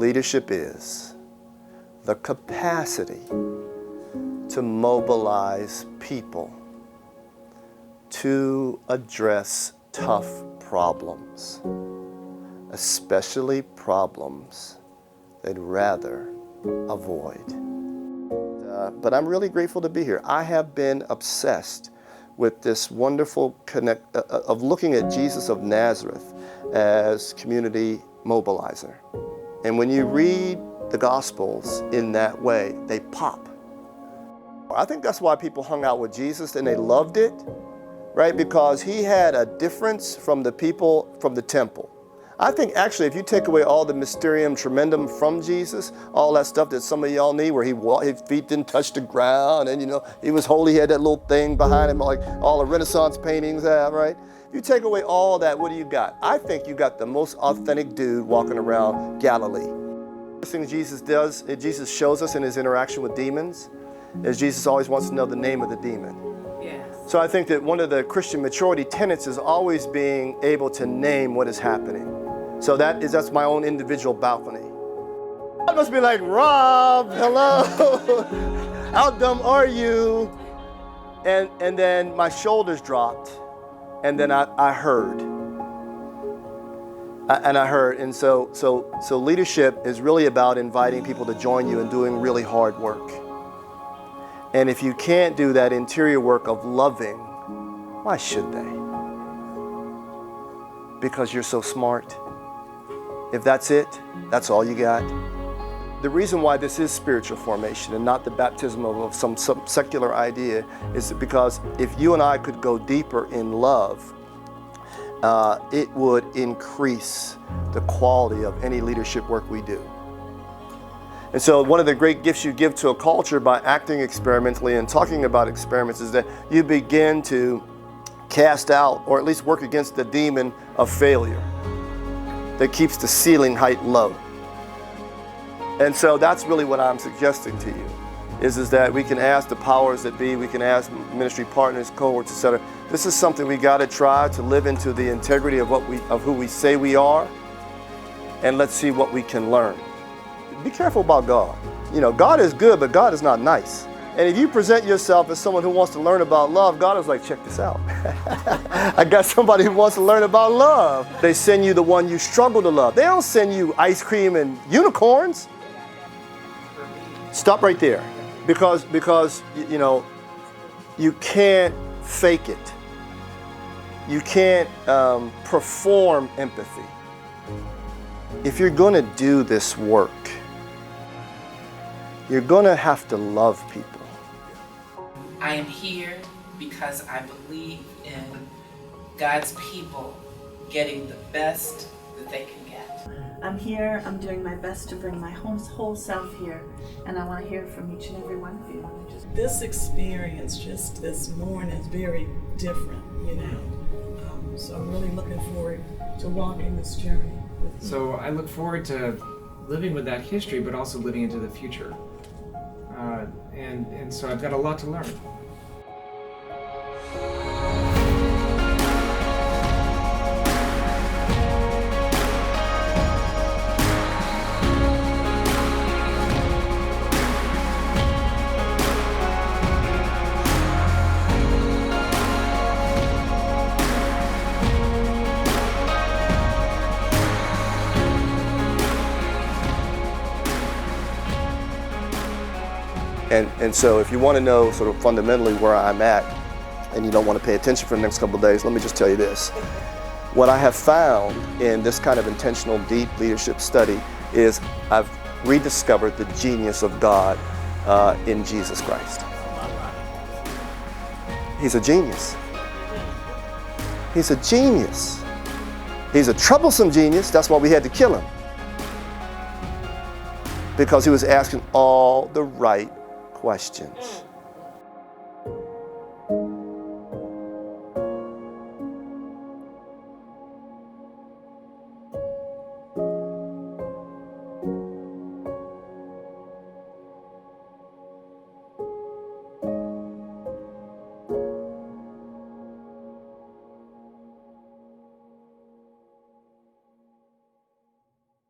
Leadership is the capacity to mobilize people to address tough problems, especially problems they'd rather avoid. But I'm really grateful to be here. I have been obsessed with this wonderful connect of looking at Jesus of Nazareth as community mobilizer. And when you read the Gospels in that way, they pop. I think that's why people hung out with Jesus and they loved it, right? Because he had a difference from the people from the temple. I think actually if you take away all the mysterium tremendum from Jesus, all that stuff that some of y'all need where his feet didn't touch the ground and he was holy, he had that little thing behind him like all the Renaissance paintings have, right? If you take away all that, what do you got? I think you got the most authentic dude walking around Galilee. The thing Jesus does, Jesus shows us in his interaction with demons, is Jesus always wants to know the name of the demon. Yes. So I think that one of the Christian maturity tenets is always being able to name what is happening. So that's my own individual balcony. I must be like, Rob, hello, how dumb are you? And then my shoulders dropped, and then I heard. And so leadership is really about inviting people to join you in doing really hard work. And if you can't do that interior work of loving, why should they? Because you're so smart. If that's it, that's all you got. The reason why this is spiritual formation and not the baptism of some secular idea is because if you and I could go deeper in love, it would increase the quality of any leadership work we do. And so one of the great gifts you give to a culture by acting experimentally and talking about experiments is that you begin to cast out, or at least work against the demon of failure that keeps the ceiling height low. And so that's really what I'm suggesting to you, is that we can ask the powers that be, we can ask ministry partners, cohorts, etc. This is something we got to try to live into the integrity of who we say we are, and let's see what we can learn. Be careful about God. God is good, but God is not nice. And if you present yourself as someone who wants to learn about love, God is like, check this out. I got somebody who wants to learn about love. They send you the one you struggle to love. They don't send you ice cream and unicorns. Stop right there. Because you can't fake it. You can't perform empathy. If you're going to do this work, you're going to have to love people. I am here because I believe in God's people getting the best that they can get. I'm here, I'm doing my best to bring my whole self here, and I want to hear from each and every one of you. This experience just this morning is very different, so I'm really looking forward to walking this journey with you. So I look forward to living with that history, but also living into the future. And so I've got a lot to learn. And so if you want to know sort of fundamentally where I'm at, and you don't want to pay attention for the next couple of days, let me just tell you this. What I have found in this kind of intentional, deep leadership study is I've rediscovered the genius of God in Jesus Christ. He's a genius. He's a genius. He's a troublesome genius. That's why we had to kill him. Because he was asking all the right questions.